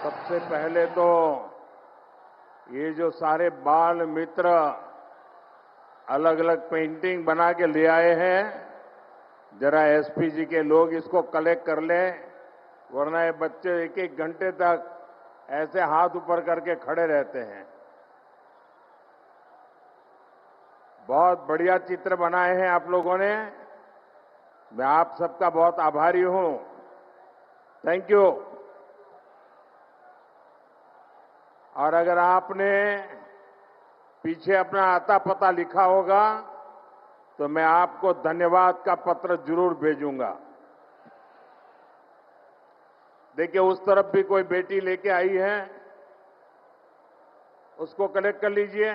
सबसे पहले तो ये जो सारे बाल मित्र अलग अलग पेंटिंग बना के ले आए हैं, जरा एसपी जी के लोग इसको कलेक्ट कर लें, वरना ये बच्चे एक एक घंटे तक ऐसे हाथ ऊपर करके खड़े रहते हैं। बहुत बढ़िया चित्र बनाए हैं आप लोगों ने। मैं आप सबका बहुत आभारी हूं। Thank you. और अगर आपने पीछे अपना आता पता लिखा होगा तो मैं आपको धन्यवाद का पत्र जरूर भेजूंगा। देखिए, उस तरफ भी कोई बेटी लेके आई है, उसको कलेक्ट कर लीजिए।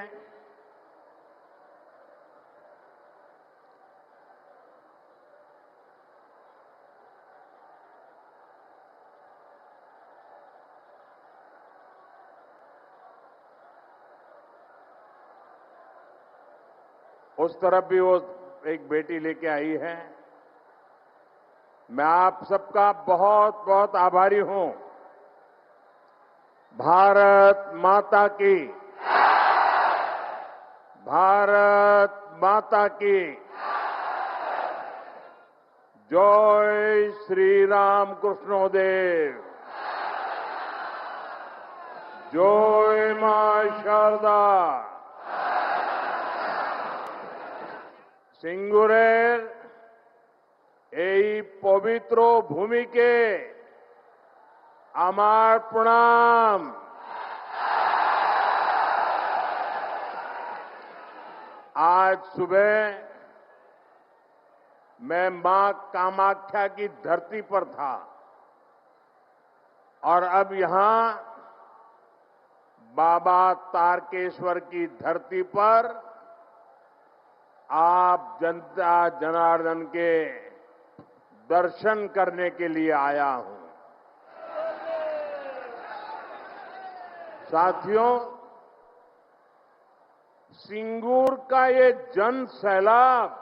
उस तरफ भी वो एक बेटी लेके आई है। मैं आप सबका बहुत बहुत आभारी हूं। भारत माता की, भारत माता की जय श्री राम कृष्णोदेव, जय मां शारदा। সিঙ্গুরের এই পবিত্র ভূমিকে আমার প্রণাম। आज सुबह मैं मां कामाख्या की धरती पर था और अब यहां बाबा तारकेश्वर की धरती पर आप जनता जनार्दन के दर्शन करने के लिए आया हूं। साथियों, सिंगूर का ये जन सैलाब,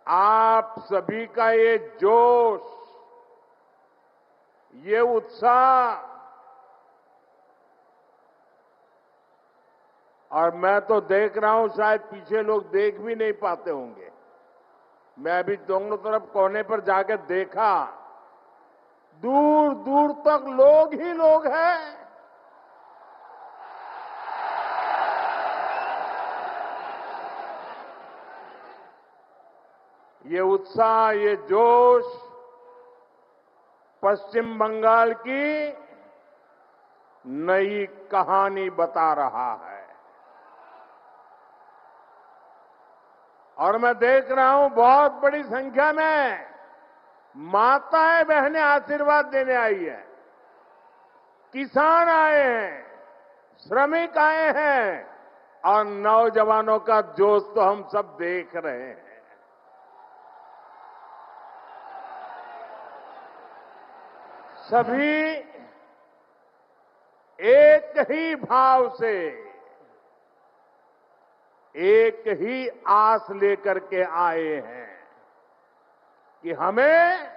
आप सभी का ये जोश, ये उत्साह, और मैं तो देख रहा हूं, शायद पीछे लोग देख भी नहीं पाते होंगे। मैं अभी दोनों तरफ कोने पर जाकर देखा, दूर दूर तक लोग ही लोग हैं। ये उत्साह, ये जोश पश्चिम बंगाल की नई कहानी बता रहा है। और मैं देख रहा हूं बहुत बड़ी संख्या में माताएं बहनें आशीर्वाद देने आई है। किसान आए हैं, श्रमिक आए हैं, और नौजवानों का जोश तो हम सब देख रहे हैं। सभी एक ही भाव से, एक ही आस लेकर के आए हैं कि हमें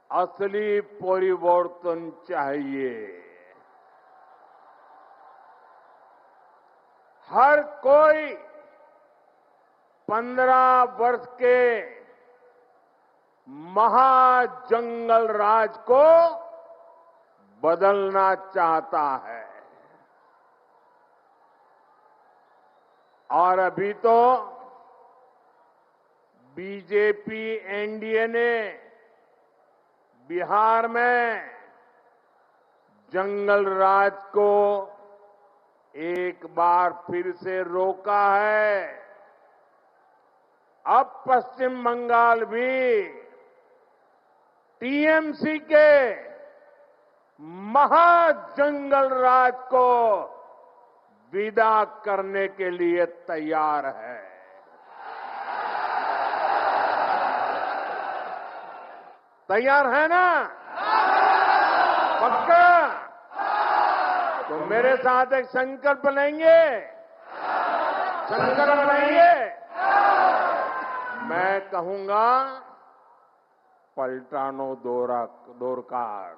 असली परिवर्तन चाहिए। हर कोई 15 वर्ष के महाजंगल राज को बदलना चाहता है। और अभी तो बीजेपी एनडीए ने बिहार में जंगल राज को एक बार फिर से रोका है। अब पश्चिम बंगाल भी टीएमसी के महाजंगल राज को विदा करने के लिए तैयार है। तैयार है ना? पक्का? तो मेरे साथ एक संकल्प लेंगे। संकल्प लेंगे। मैं कहूंगा, पलटानो दोरकार,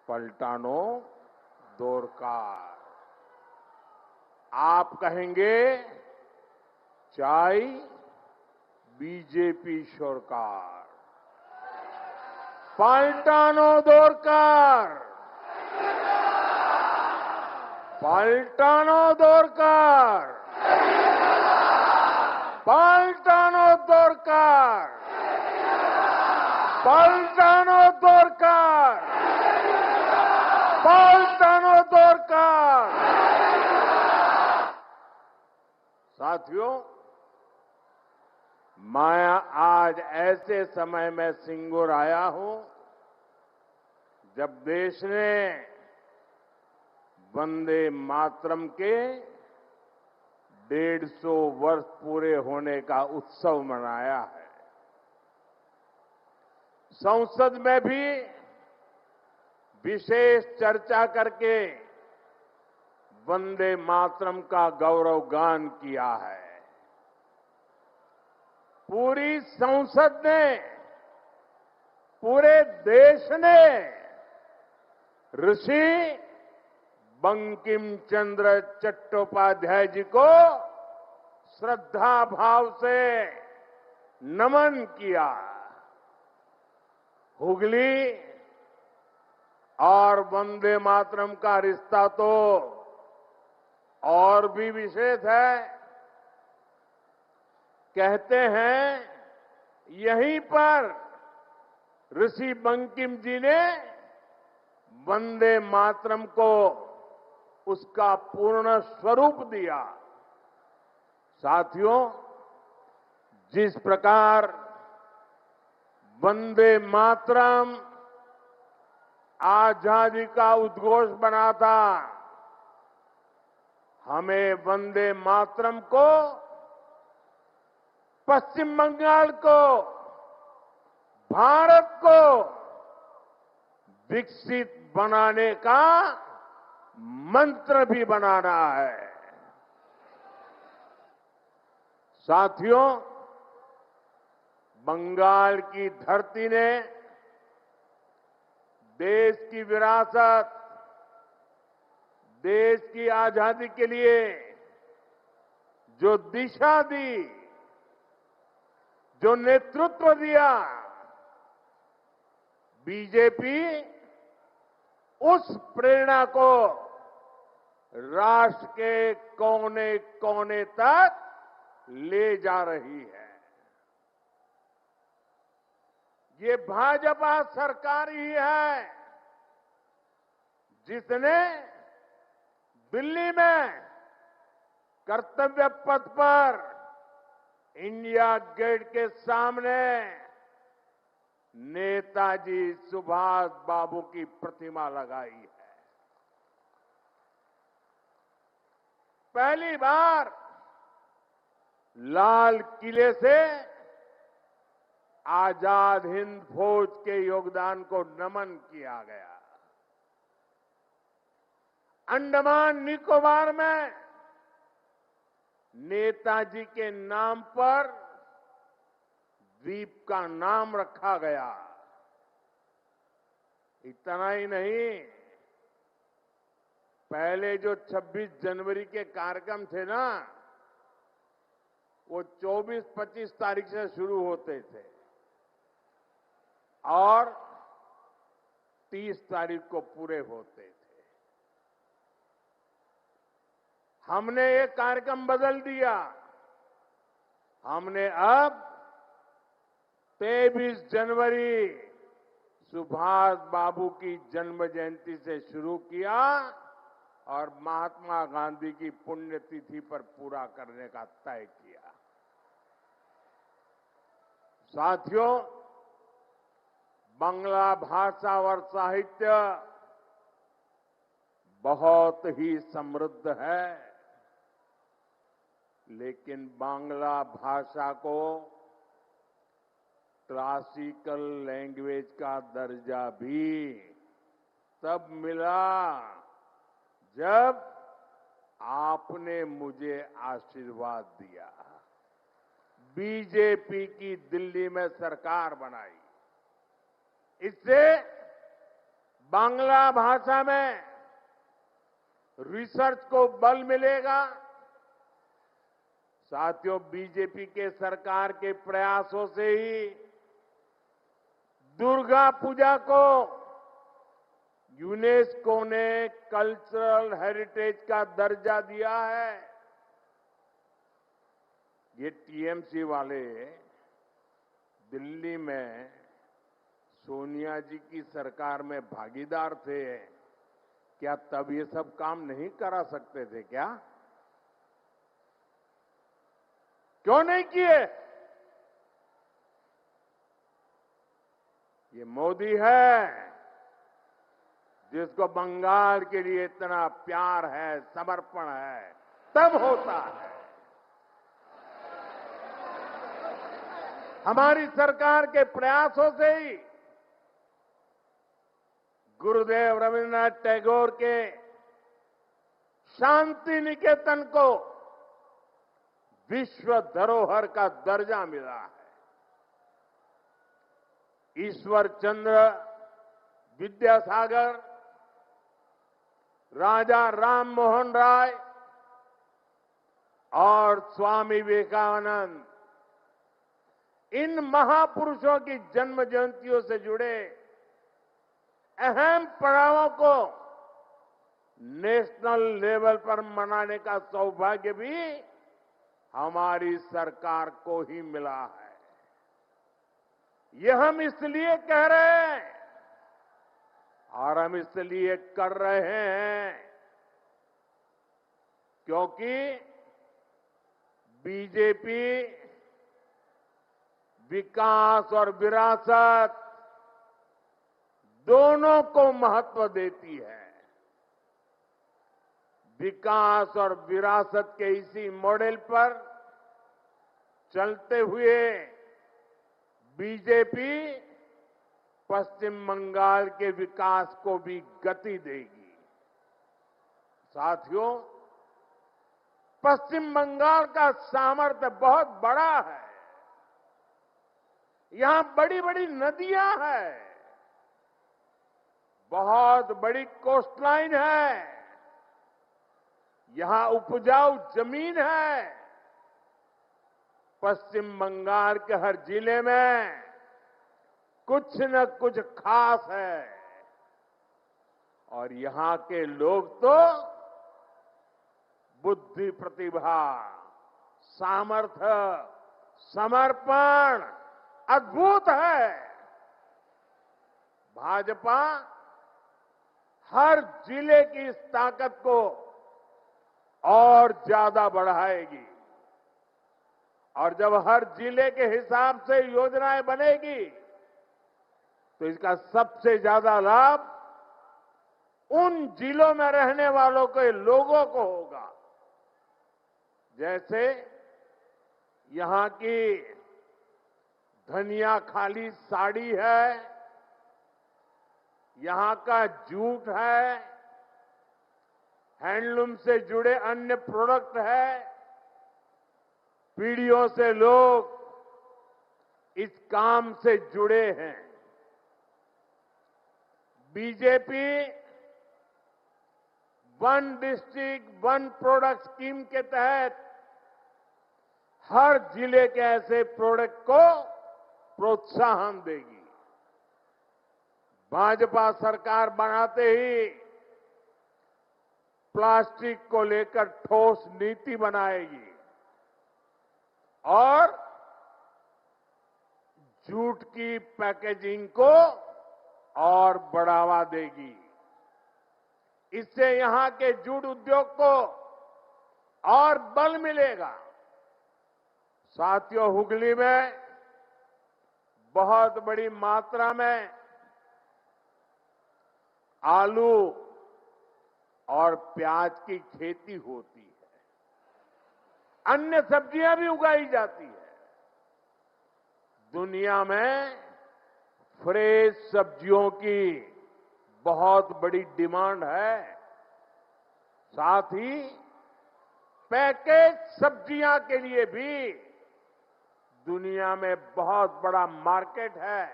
पलटानो दोरकार। आप कहेंगे चाय बीजेपी सरकार, पलटानो दोरकार, पलटानो दोरकार, पलटानो दोरकार, पलटानो दोरकार, पलटानो दोरकार। साथियों, मैं आज ऐसे समय में सिंगूर आया हूं जब देश ने वंदे मातरम के 150 वर्ष पूरे होने का उत्सव मनाया है। संसद में भी विशेष चर्चा करके वंदे मातरम का गौरव गान किया है। पूरी संसद ने, पूरे देश ने ऋषि बंकिम चंद्र चट्टोपाध्याय जी को श्रद्धा भाव से नमन किया। हुगली और वंदे मातरम का रिश्ता तो और भी विशेष है। कहते हैं यहीं पर ऋषि बंकिम जी ने वंदे मातरम को उसका पूर्ण स्वरूप दिया। साथियों, जिस प्रकार वंदे मातरम आजादी का उद्घोष बना था, हमें वंदे मातरम को पश्चिम बंगाल को, भारत को विकसित बनाने का मंत्र भी बनाना है। साथियों, बंगाल की धरती ने देश की विरासत, देश की आजादी के लिए जो दिशा दी, जो नेतृत्व दिया, बीजेपी उस प्रेरणा को राष्ट्र के कोने कोने तक ले जा रही है। ये भाजपा सरकार ही है जिसने दिल्ली में कर्तव्य पथ पर इंडिया गेट के सामने नेताजी सुभाष बाबू की प्रतिमा लगाई है। पहली बार लाल किले से आजाद हिंद फौज के योगदान को नमन किया गया। अंडमान निकोबार में नेताजी के नाम पर द्वीप का नाम रखा गया। इतना ही नहीं, पहले जो 26 जनवरी के कार्यक्रम थे ना, वो 24-25 तारीख से शुरू होते थे और 30 तारीख को पूरे होते थे। हमने ये कार्यक्रम बदल दिया। हमने अब 23 जनवरी सुभाष बाबू की जन्म जयंती से शुरू किया और महात्मा गांधी की पुण्यतिथि पर पूरा करने का तय किया। साथियों, बांग्ला भाषा और साहित्य बहुत ही समृद्ध है, लेकिन बांग्ला भाषा को क्लासिकल लैंग्वेज का दर्जा भी तब मिला जब आपने मुझे आशीर्वाद दिया, बीजेपी की दिल्ली में सरकार बनाई। इससे बांग्ला भाषा में रिसर्च को बल मिलेगा। साथियों, बीजेपी के सरकार के प्रयासों से ही दुर्गा पूजा को यूनेस्को ने कल्चरल हेरिटेज का दर्जा दिया है। ये टीएमसी वाले दिल्ली में सोनिया जी की सरकार में भागीदार थे, क्या तब ये सब काम नहीं करा सकते थे क्या? क्यों नहीं किए? ये मोदी है जिसको बंगाल के लिए इतना प्यार है, समर्पण है, तब होता है। हमारी सरकार के प्रयासों से ही गुरुदेव रविन्द्रनाथ टैगोर के शांति निकेतन को विश्व धरोहर का दर्जा मिला है। ईश्वर चंद्र विद्यासागर, राजा राम मोहन राय और स्वामी विवेकानंद, इन महापुरुषों की जन्म जयंतियों से जुड़े अहम पड़ावों को नेशनल लेवल पर मनाने का सौभाग्य भी हमारी सरकार को ही मिला है। ये हम इसलिए कह रहे हैं और हम इसलिए कर रहे हैं क्योंकि बीजेपी विकास और विरासत दोनों को महत्व देती है। विकास और विरासत के इसी मॉडल पर चलते हुए बीजेपी पश्चिम बंगाल के विकास को भी गति देगी। साथियों, पश्चिम बंगाल का सामर्थ्य बहुत बड़ा है। यहां बड़ी बड़ी नदियां हैं, बहुत बड़ी कोस्टलाइन है, यहां उपजाऊ जमीन है। पश्चिम बंगाल के हर जिले में कुछ न कुछ खास है और यहां के लोग तो बुद्धि, प्रतिभा, सामर्थ्य, समर्पण अद्भुत है। भाजपा हर जिले की इस ताकत को और ज्यादा बढ़ाएगी और जब हर जिले के हिसाब से योजनाएं बनेगी तो इसका सबसे ज्यादा लाभ उन जिलों में रहने वालों के लोगों को होगा। जैसे यहां की धनिया खाली साड़ी है, यहां का जूट है, हैंडलूम से जुड़े अन्य प्रोडक्ट है। पीढ़ियों से लोग इस काम से जुड़े हैं। BJP one district one product scheme के तहत हर जिले के ऐसे प्रोडक्ट को प्रोत्साहन देगी। भाजपा सरकार बनाते ही प्लास्टिक को लेकर ठोस नीति बनाएगी और जूट की पैकेजिंग को और बढ़ावा देगी। इससे यहां के जूट उद्योग को और बल मिलेगा। साथियों, हुगली में बहुत बड़ी मात्रा में आलू और प्याज की खेती होती है, अन्य सब्जियां भी उगाई जाती है। दुनिया में फ्रेश सब्जियों की बहुत बड़ी डिमांड है। साथ ही पैकेज सब्जियां के लिए भी दुनिया में बहुत बड़ा मार्केट है।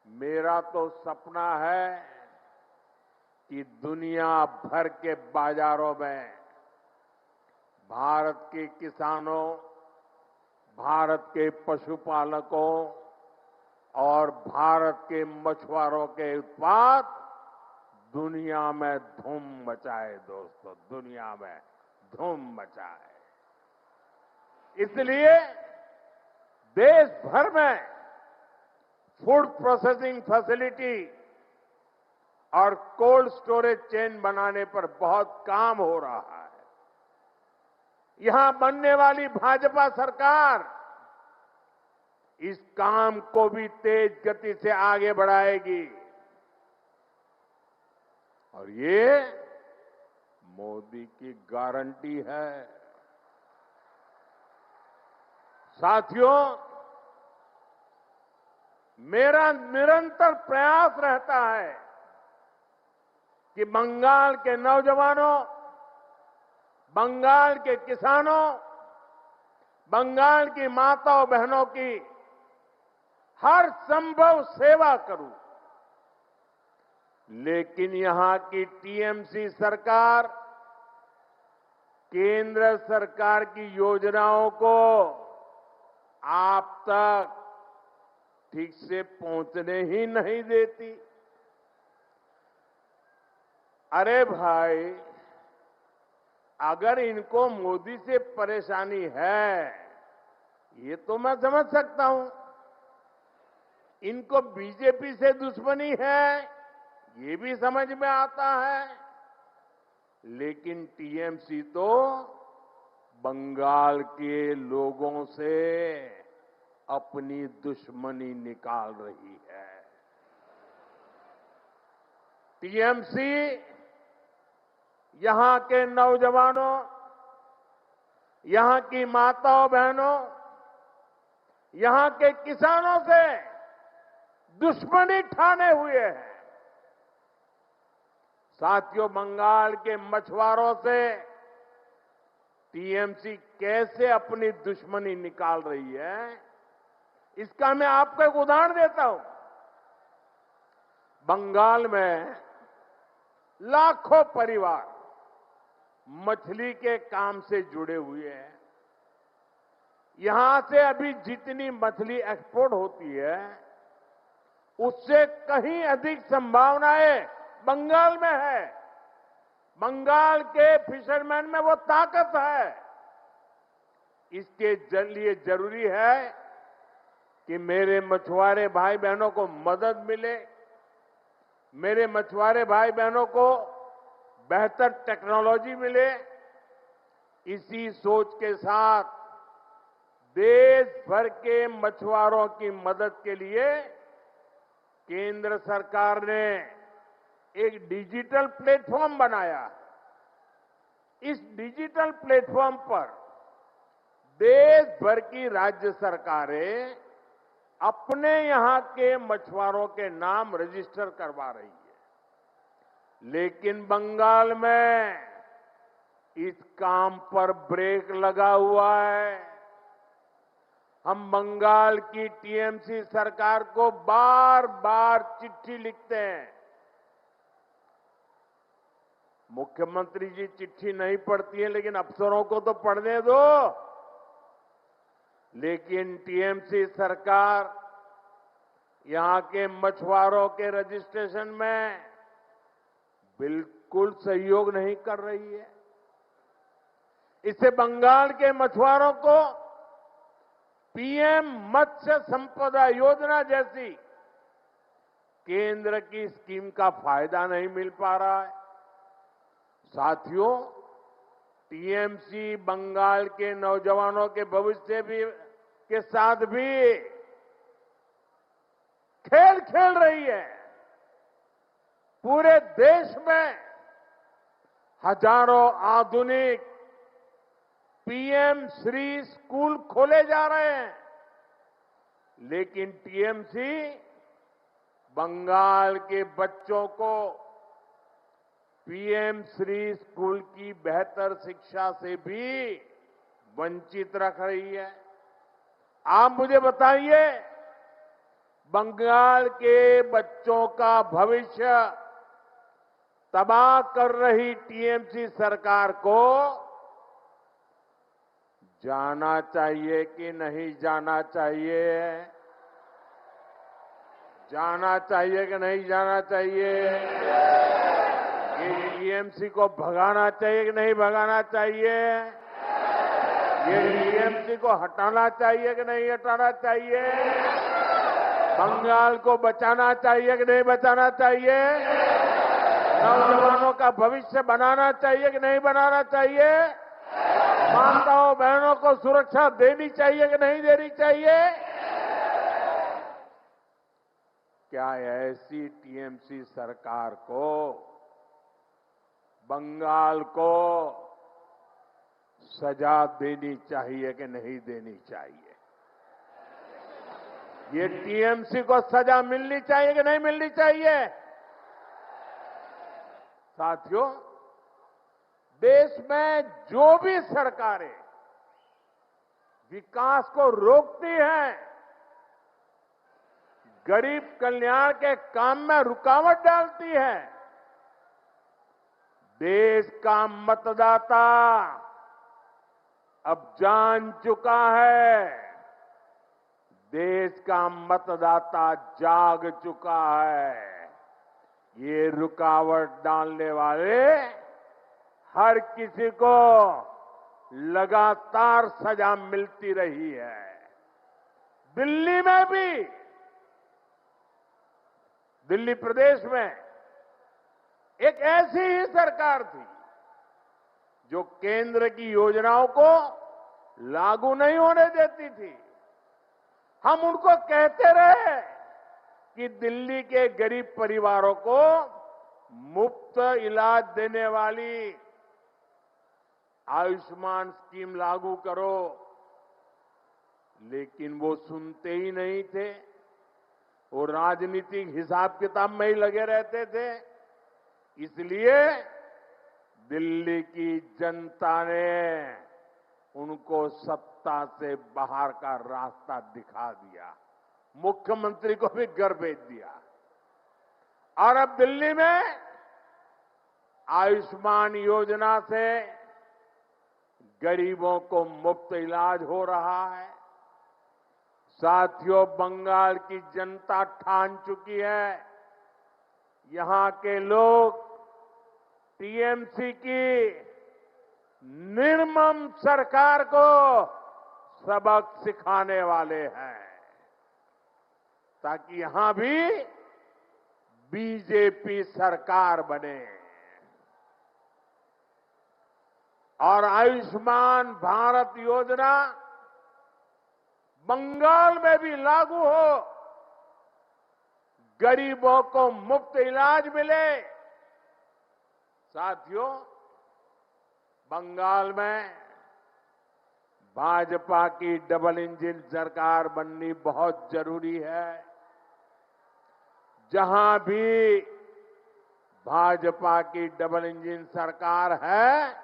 मेरा तो सपना है कि दुनिया भर के बाजारों में भारत के किसानों, भारत के पशुपालकों और भारत के मछुआरों के उत्पाद दुनिया में धूम मचाए। दोस्तों, दुनिया में धूम मचाए। इसलिए देश भर में फूड प्रोसेसिंग फैसिलिटी और कोल्ड स्टोरेज चेन बनाने पर बहुत काम हो रहा है। यहां बनने वाली भाजपा सरकार इस काम को भी तेज गति से आगे बढ़ाएगी और ये मोदी की गारंटी है। साथियों, मेरा निरंतर प्रयास रहता है कि बंगाल के नौजवानों, बंगाल के किसानों, बंगाल की माताओं बहनों की हर संभव सेवा करूं। लेकिन यहां की टीएमसी सरकार केंद्र सरकार की योजनाओं को आप तक ठीक से पहुंचने ही नहीं देती। अरे भाई, अगर इनको मोदी से परेशानी है, ये तो मैं समझ सकता हूं। इनको बीजेपी से दुश्मनी है, ये भी समझ में आता है। लेकिन टीएमसी तो बंगाल के लोगों से अपनी दुश्मनी निकाल रही है। टीएमसी यहां के नौजवानों, यहां की माताओं बहनों, यहां के किसानों से दुश्मनी ठाने हुए हैं। साथियों, बंगाल के मछुआरों से टीएमसी कैसे अपनी दुश्मनी निकाल रही है, इसका मैं आपको एक उदाहरण देता हूं। बंगाल में लाखों परिवार मछली के काम से जुड़े हुए हैं। यहां से अभी जितनी मछली एक्सपोर्ट होती है, उससे कहीं अधिक संभावनाएं बंगाल में है। बंगाल के फिशरमैन में वो ताकत है। इसके लिए जरूरी है कि मेरे मछुआरे भाई बहनों को मदद मिले, मेरे मछुआरे भाई बहनों को बेहतर टेक्नोलॉजी मिले। इसी सोच के साथ देश भर के मछुआरों की मदद के लिए केंद्र सरकार ने एक डिजिटल प्लेटफॉर्म बनाया। इस डिजिटल प्लेटफॉर्म पर देश भर की राज्य सरकारें अपने यहां के मछुआरों के नाम रजिस्टर करवा रही है। लेकिन बंगाल में इस काम पर ब्रेक लगा हुआ है। हम बंगाल की टीएमसी सरकार को बार बार चिट्ठी लिखते हैं। मुख्यमंत्री जी चिट्ठी नहीं पढ़ती है, लेकिन अफसरों को तो पढ़ने दो। लेकिन टीएमसी सरकार यहां के मछुआरों के रजिस्ट्रेशन में बिल्कुल सहयोग नहीं कर रही है। इससे बंगाल के मछुआरों को पीएम मत्स्य संपदा योजना जैसी केंद्र की स्कीम का फायदा नहीं मिल पा रहा है। साथियों, टीएमसी बंगाल के नौजवानों के भविष्य भी के साथ भी खेल खेल रही है। पूरे देश में हजारों आधुनिक पीएम श्री स्कूल खोले जा रहे हैं। लेकिन टीएमसी बंगाल के बच्चों को पीएम श्री स्कूल की बेहतर शिक्षा से भी वंचित रख रही है। आप मुझे बताइए, बंगाल के बच्चों का भविष्य तबाह कर रही टीएमसी सरकार को जाना चाहिए कि नहीं जाना चाहिए? जाना चाहिए कि नहीं जाना चाहिए? ये टीएमसी को भगाना चाहिए कि नहीं भगाना चाहिए? ये टीएमसी को हटाना चाहिए कि नहीं हटाना चाहिए? बंगाल को बचाना चाहिए कि नहीं बचाना चाहिए? नौजवानों का भविष्य बनाना चाहिए कि नहीं बनाना चाहिए? माताओं बहनों को सुरक्षा देनी चाहिए कि नहीं देनी चाहिए? क्या ऐसी टीएमसी सरकार को, बंगाल को सजा देनी चाहिए कि नहीं देनी चाहिए? ये टीएमसी को सजा मिलनी चाहिए कि नहीं मिलनी चाहिए? साथियों, देश में जो भी सरकारें विकास को रोकती हैं, गरीब कल्याण के काम में रुकावट डालती है, देश का मतदाता अब जान चुका है, देश का मतदाता जाग चुका है। ये रुकावट डालने वाले हर किसी को लगातार सजा मिलती रही है। दिल्ली में भी, दिल्ली प्रदेश में एक ऐसी ही सरकार थी जो केंद्र की योजनाओं को लागू नहीं होने देती थी। हम उनको कहते रहे कि दिल्ली के गरीब परिवारों को मुफ्त इलाज देने वाली आयुष्मान स्कीम लागू करो, लेकिन वो सुनते ही नहीं थे। वो राजनीतिक हिसाब किताब में ही लगे रहते थे। इसलिए दिल्ली की जनता ने उनको सत्ता से बाहर का रास्ता दिखा दिया, मुख्यमंत्री को भी घर भेज दिया। और अब दिल्ली में आयुष्मान योजना से गरीबों को मुफ्त इलाज हो रहा है। साथियों, बंगाल की जनता ठान चुकी है, यहां के लोग टीएमसी की निर्मम सरकार को सबक सिखाने वाले हैं, ताकि यहां भी बीजेपी सरकार बने और आयुष्मान भारत योजना बंगाल में भी लागू हो, गरीबों को मुफ्त इलाज मिले। साथियों, बंगाल में भाजपा की डबल इंजन सरकार बननी बहुत जरूरी है। जहां भी भाजपा की डबल इंजन सरकार है,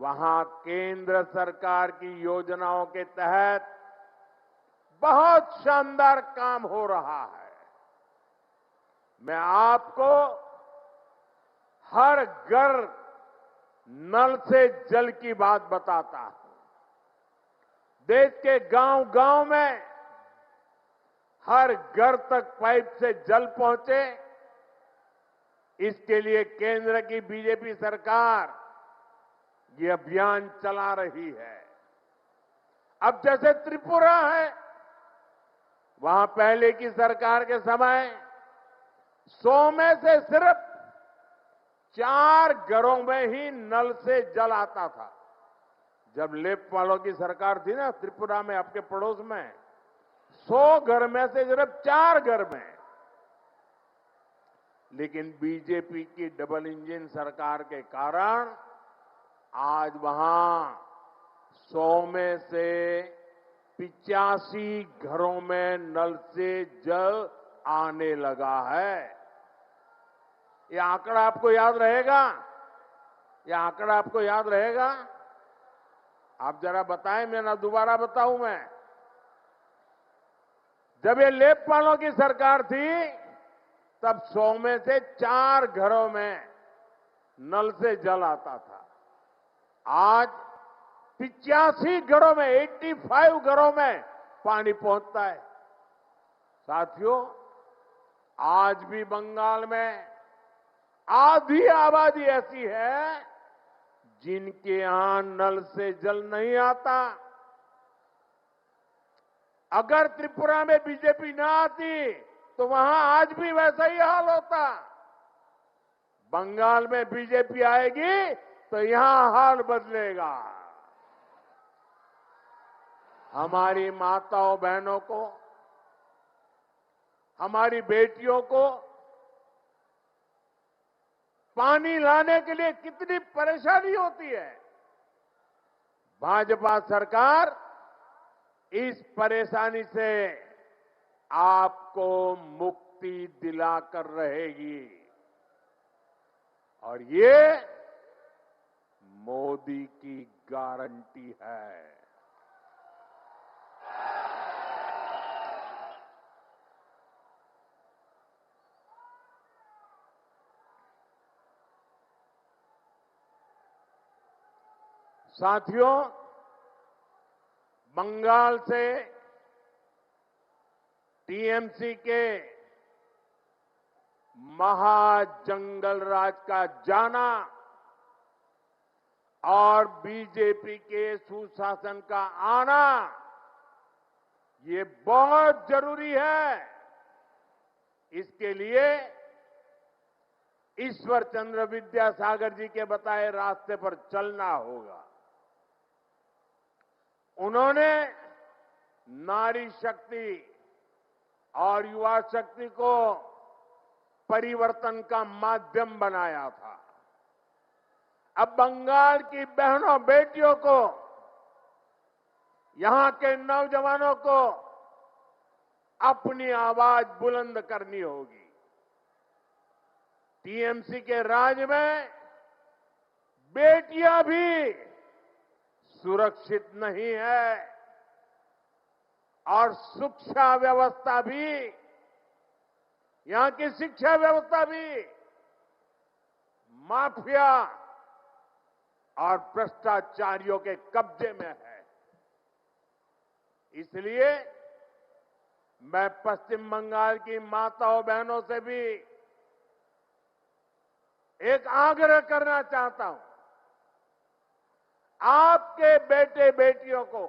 वहां केंद्र सरकार की योजनाओं के तहत बहुत शानदार काम हो रहा है। मैं आपको हर घर नल से जल की बात बताता हूं। देश के गांव-गांव में हर घर तक पाइप से जल पहुंचे, इसके लिए केंद्र की बीजेपी सरकार ये अभियान चला रही है। अब जैसे त्रिपुरा है, वहां पहले की सरकार के समय 100 में से सिर्फ 4 घरों में ही नल से जल आता था। जब लेफ्ट वालों की सरकार थी ना त्रिपुरा में, आपके पड़ोस में, 100 घर में से सिर्फ 4 घर में। लेकिन बीजेपी की डबल इंजन सरकार के कारण आज वहां 100 में से 85 घरों में नल से जल आने लगा है। ये आंकड़ा आपको याद रहेगा? ये आंकड़ा आपको याद रहेगा? आप जरा बताएं, मैं ना दोबारा बताऊं मैं। जब ये लेपपालों की सरकार थी तब 100 में से 4 घरों में नल से जल आता था। आज 85 घरों में 85 घरों में पानी पहुंचता है। साथियों, आज भी बंगाल में आधी आबादी ऐसी है जिनके यहां नल से जल नहीं आता। अगर त्रिपुरा में बीजेपी ना आती तो वहां आज भी वैसा ही हाल होता। बंगाल में बीजेपी आएगी तो यहां हाल बदलेगा। हमारी माताओं बहनों को, हमारी बेटियों को पानी लाने के लिए कितनी परेशानी होती है। भाजपा सरकार इस परेशानी से आपको मुक्ति दिलाकर रहेगी और ये मोदी की गारंटी है। साथियों, बंगाल से टीएमसी के महाजंगल राज का जाना और बीजेपी के सुशासन का आना, ये बहुत जरूरी है। इसके लिए ईश्वर चंद्र विद्यासागर जी के बताए रास्ते पर चलना होगा। उन्होंने नारी शक्ति और युवा शक्ति को परिवर्तन का माध्यम बनाया था। अब बंगाल की बहनों बेटियों को, यहां के नौजवानों को अपनी आवाज बुलंद करनी होगी। टीएमसी के राज में बेटियां भी सुरक्षित नहीं है और शिक्षा व्यवस्था भी, यहां की शिक्षा व्यवस्था भी माफिया और भ्रष्टाचारियों के कब्जे में है। इसलिए मैं पश्चिम बंगाल की माताओं बहनों से भी एक आग्रह करना चाहता हूं। आपके बेटे बेटियों को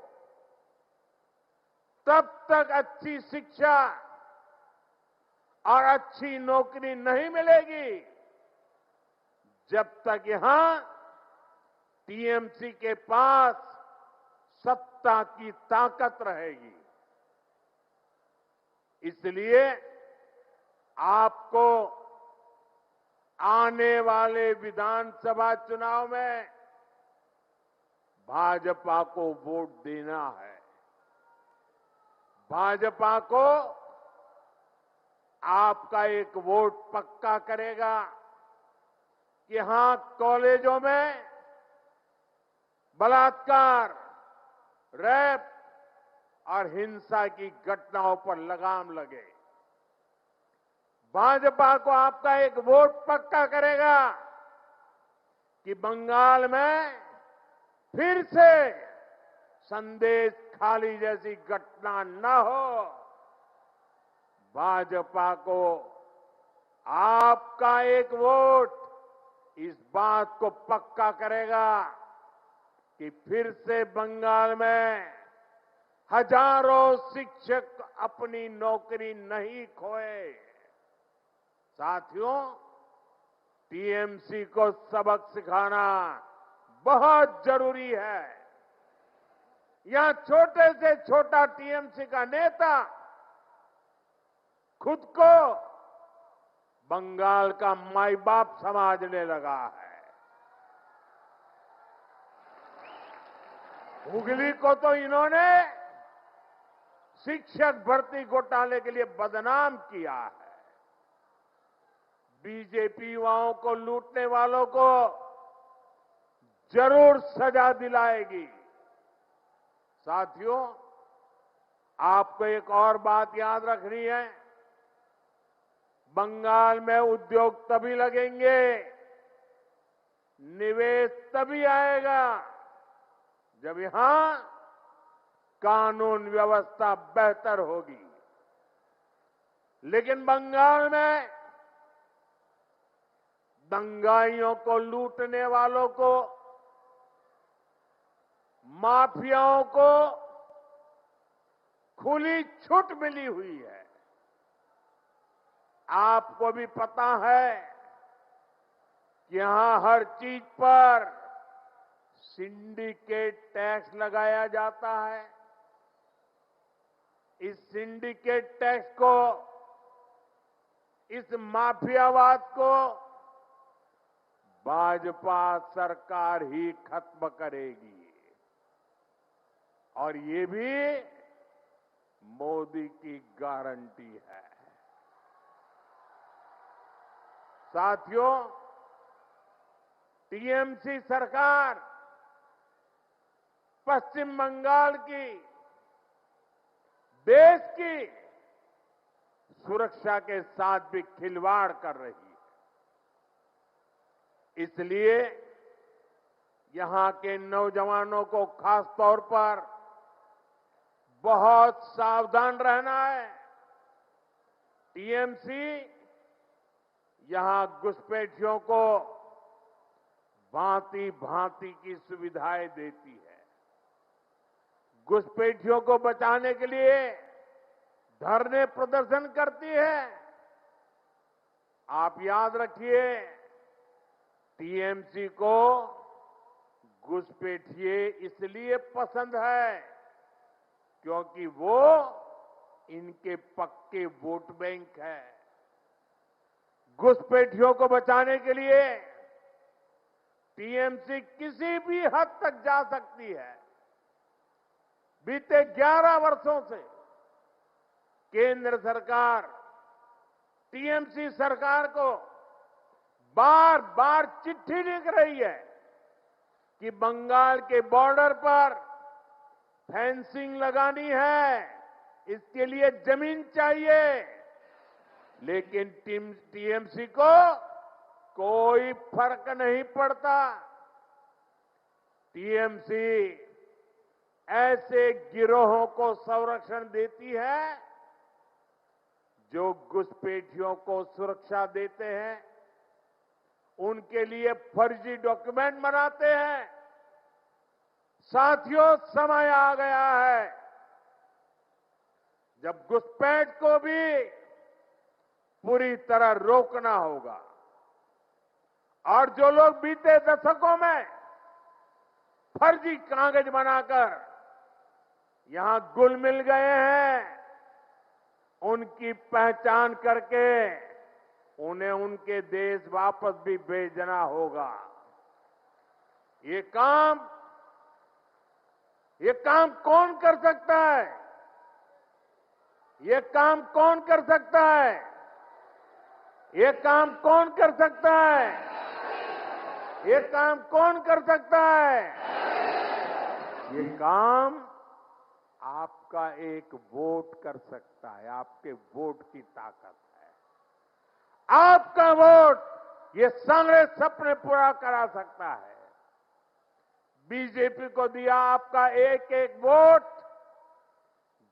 तब तक अच्छी शिक्षा और अच्छी नौकरी नहीं मिलेगी जब तक यहां टीएमसी के पास सत्ता की ताकत रहेगी। इसलिए आपको आने वाले विधानसभा चुनाव में भाजपा को वोट देना है। भाजपा को आपका एक वोट पक्का करेगा कि हां, कॉलेजों में बलात्कार, रेप और हिंसा की घटनाओं पर लगाम लगे। भाजपा को आपका एक वोट पक्का करेगा कि बंगाल में फिर से संदेश खाली जैसी घटना न हो। भाजपा को आपका एक वोट इस बात को पक्का करेगा कि फिर से बंगाल में हजारों शिक्षक अपनी नौकरी नहीं खोए। साथियों, टीएमसी को सबक सिखाना बहुत जरूरी है। यहां छोटे से छोटा टीएमसी का नेता खुद को बंगाल का माई बाप समझने लगा है। हुगली को तो इन्होंने शिक्षक भर्ती घोटाले के लिए बदनाम किया है। बीजेपी युवाओं को लूटने वालों को जरूर सजा दिलाएगी। साथियों, आपको एक और बात याद रखनी है। बंगाल में उद्योग तभी लगेंगे, निवेश तभी आएगा जब यहां कानून व्यवस्था बेहतर होगी। लेकिन बंगाल में दंगाइयों को, लूटने वालों को, माफियाओं को खुली छूट मिली हुई है। आपको भी पता है कि यहां हर चीज पर सिंडिकेट टैक्स लगाया जाता है। इस सिंडिकेट टैक्स को, इस माफियावाद को भाजपा सरकार ही खत्म करेगी, और ये भी मोदी की गारंटी है। साथियों, टीएमसी सरकार पश्चिम बंगाल की, देश की सुरक्षा के साथ भी खिलवाड़ कर रही है। इसलिए यहां के नौजवानों को खास तौर पर बहुत सावधान रहना है। टीएमसी यहां घुसपैठियों को भांति भांति की सुविधाएं देती है। घुसपैठियों को बचाने के लिए धरने प्रदर्शन करती है। आप याद रखिए, टीएमसी को घुसपैठिए इसलिए पसंद है क्योंकि वो इनके पक्के वोट बैंक है। घुसपैठियों को बचाने के लिए टीएमसी किसी भी हद तक जा सकती है। बीते 11 वर्षों से केंद्र सरकार टीएमसी सरकार को बार बार चिट्ठी लिख रही है कि बंगाल के बॉर्डर पर फेंसिंग लगानी है, इसके लिए जमीन चाहिए। लेकिन टीएमसी को कोई फर्क नहीं पड़ता। टीएमसी ऐसे गिरोहों को संरक्षण देती है जो घुसपैठियों को सुरक्षा देते हैं, उनके लिए फर्जी डॉक्यूमेंट बनाते हैं। साथियों, समय आ गया है जब घुसपैठ को भी पूरी तरह रोकना होगा। और जो लोग बीते दशकों में फर्जी कागज बनाकर यहां घुल मिल गए हैं, उनकी पहचान करके उन्हें उनके देश वापस भी भेजना होगा। ये काम कौन कर सकता है? ये काम कौन कर सकता है? ये काम कौन कर सकता है? ये काम कौन कर सकता है? ये काम आपका एक वोट कर सकता है। आपके वोट की ताकत है। आपका वोट ये सारे सपने पूरा करा सकता है। बीजेपी को दिया आपका एक एक वोट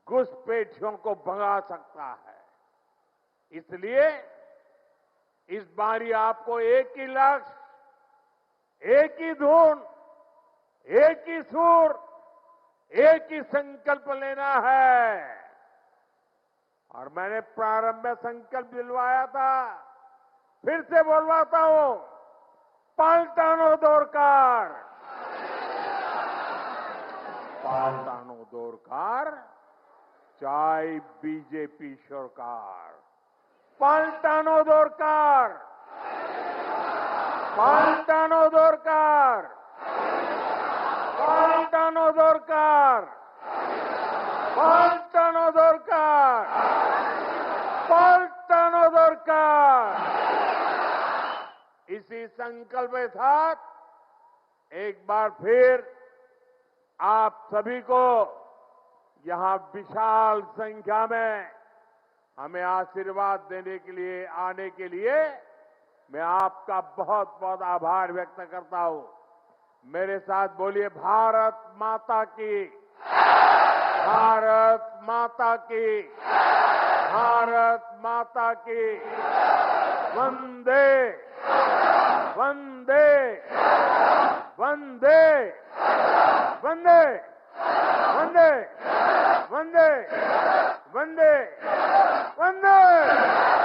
घुसपैठियों को भगा सकता है। इसलिए इस बारी आपको एक ही लक्ष्य, एक ही धुन, एक ही सुर, एक ही संकल्प लेना है। और मैंने प्रारंभ में संकल्प दिलवाया था, फिर से बोलवाता हूं, पाल्टानो दरकार, पाल्टानो दरकार, चाहे बीजेपी सरकार। पाल्टानो दरकार, पाल्टानो दरकार, पाल्टानो दरकार, पाल्टानो दरकार, पाल्टानो दरकार। इसी संकल्प के साथ एक बार फिर आप सभी को यहां विशाल संख्या में हमें आशीर्वाद देने के लिए आने के लिए मैं आपका बहुत बहुत आभार व्यक्त करता हूं। मेरे साथ बोलिए, भारत माता की, भारत माता की, भारत माता की, वंदे वंदे वंदे वंदे वंदे वंदे वंदे वंदे